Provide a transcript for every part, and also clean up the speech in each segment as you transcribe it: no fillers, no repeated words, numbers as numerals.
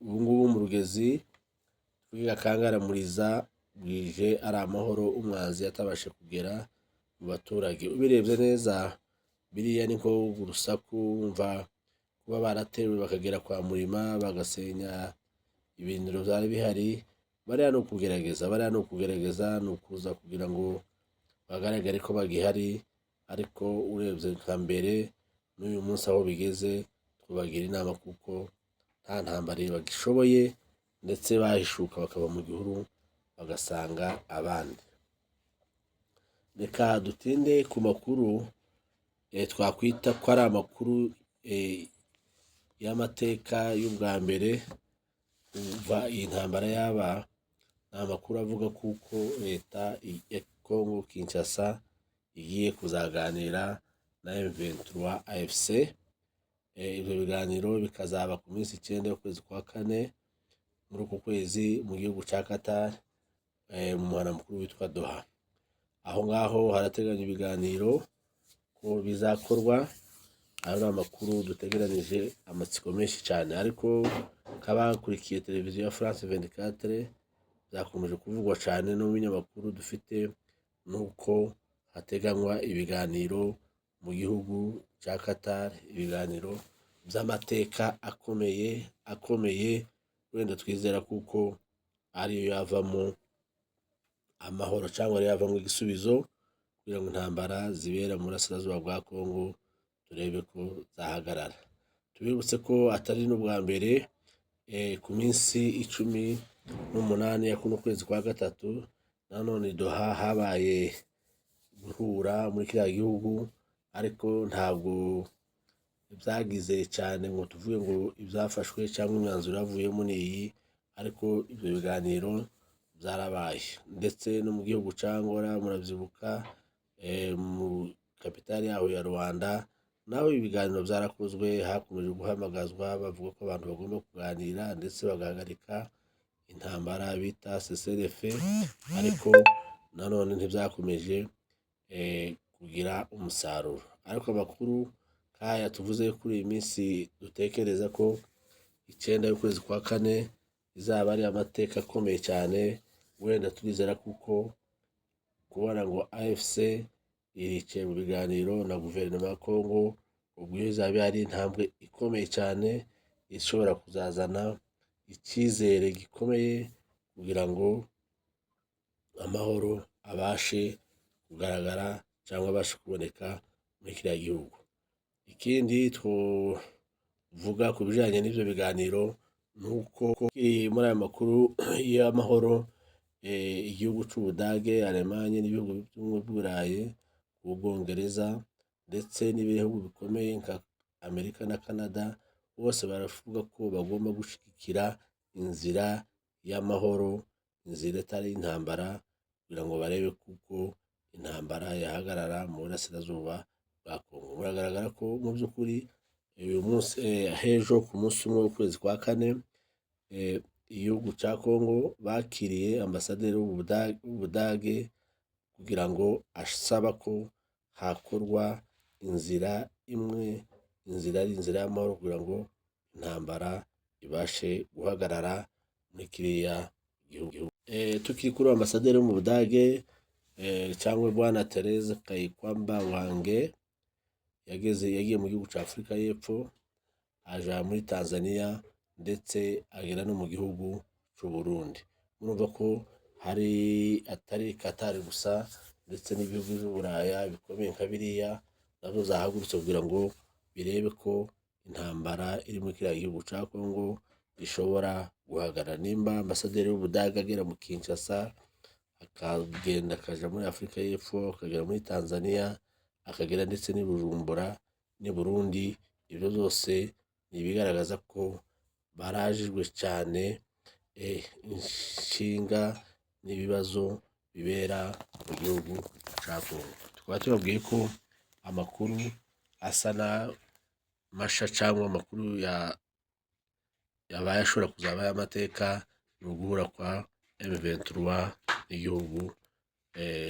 ubu ngubu mu Rugezi twigakangaramuriza bwije ari amahoro umwanzi atabashe kugera mu baturage. Ubirebye neza biriya ni nko urusaku wumva kuba baratewe bakagera kwa Murima bagasenya ibintu byari bihari. Bariya ni ukugerageza ni ukuza kugira ngo bagaragare ko bagihari, ariko urebye nka mbere n'uyu munsi aho bigeze tubagira inama kuko nta ntambara bagishoboye, ndetse bahishuka bakaba mu gihuru bagasanga abandi. Reka dutinde ku makuru twakwita ko ari amakuru y'amateka y'ubwa mbere kuva iyi ntambara yaba. Ni amakuru avuga kuko leta ya Congo Kinshasa igiye kuzaganira na M23 AFC. Ibyo biganiro bikazaba ku minsi 9 y'ukwezi kwa kane muri uku kwezi mu gihugu cya Qatar, mu murwa mukuru witwa Doha. Aho ngaho harateganya ibiganiro ko bizakorwa. Ayo ni amakuru dutegeranije amatsiko menshi cyane, ariko kabakurikiye televiziyo ya France 24 byakomeje kuvugwa cyane no mu binyamakuru dufite, nuko hateganywa ibiganiro mu gihugu cya Qatar, ibiganiro by'amateka akomeye wenda twizera kuko ariyo yavamo amahoro cyangwa ariyo yavamo igisubizo kugira ngo intambara zibera mu burasirazuba bwa Congo turebe ko zahagarara. Tubibutse ko atari n'ubwa mbere ku minsi 18 ya kuno kwezi kwa gatatu nanone Doha habaye guhura muri kiriya gihugu, ariko ntabwo byagize cyane ngo tuvuge ngo ibyafashwe cyangwa imyanzuro yavuyemo n'iyi, ariko ibyo biganiro byarabaye. Ndetse no mu gihugu cya Angola murabyibuka, mu kapitali yaho ya Rwanda naho ibiganiro byarakozwe, hakomeje guhamagazwa bavuga ko abantu bagomba kuganira ndetse bagahagarika intambara bita CCRF, ariko nanone ntibyakomeje kugira umusaruro. Ariko amakuru nk'aya tuvuze kuri iyi minsi dutekereza ko 9 y'ukwezi kwa kane izaba ari amateka akomeye cyane. Wenda turizera kuko kubona ngo AFC iricaye mu biganiro na guverinoma ya Congo, ubwo izaba ari intambwe ikomeye cyane ishobora kuzazana icyizere gikomeye kugira ngo amahoro abashe kugaragara cyangwa abashe kuboneka muri kiriya gihugu. Ikindi tuvuga ku bijyanye n'ibyo biganiro ni uko muri aya makuru y'amahoro igihugu cy'Ubudage, Alemanye n'ibihugu by'Uburayi, Ubwongereza ndetse n'ibihugu bikomeye nka Amerika na Canada, bose baravuga ko bagomba gushyigikira inzira y'amahoro, inzira itari intambara, kugira ngo barebe kuko intambara yahagarara mu burasirazuba bwa Congo. Biragaragara ko mu by'ukuri uyu munsi hejo ku munsi umwe w'ukwezi kwa kane igihugu cya Congo bakiriye ambasaderi w'Ubudage kugira ngo asaba ko hakorwa inzira imwe, ari inzira y'amahoro kugira ngo intambara ibashe guhagarara muri kiriya gihugu. Tukiri kuri ambasaderi wo mu Budage cyangwa Bwana Therese Kayikwamba Wange, yagiye mu gihugu cya Afurika y'Epfo, aja muri Tanzania ndetse agera no mu gihugu cy'u Burundi. Murumva ko atari Qatar gusa, ndetse n'ibihugu by'Uburaya bikomeye nka biriya nabyo zahagurutse kugira ngo birebe ko intambara iri muri kiriya gihugu cya Congo ishobora guhagarara. Nimba ambasaderi w'Ubudage agera mu Kinshasa, akagenda akaja muri Afurika y'Epfo, akagera muri Tanzania, akagera ndetse n'i Bujumbura n'i Burundi, ibyo byose ni ibigaragaza ko barajijwe cyane inshinga n'ibibazo bibera mu gihugu cya Congo. Tukaba tubabwiye ko amakuru asa na masha cyangwa amakuru yabaye ashobora kuzaba y'amateka ni uguhura kwa M23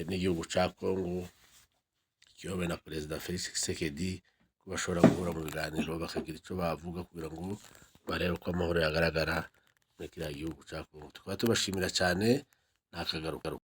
n'igihugu cya Congo kiyobowe na Perezida Felix Tshisekedi, ko bashobora guhura mu biganiro bakagira icyo bavuga kugira ngo barebe ko amahoro yagaragara muri kiriya gihugu ca Kongo. Tukaba tubashimira cane, nakagaruka.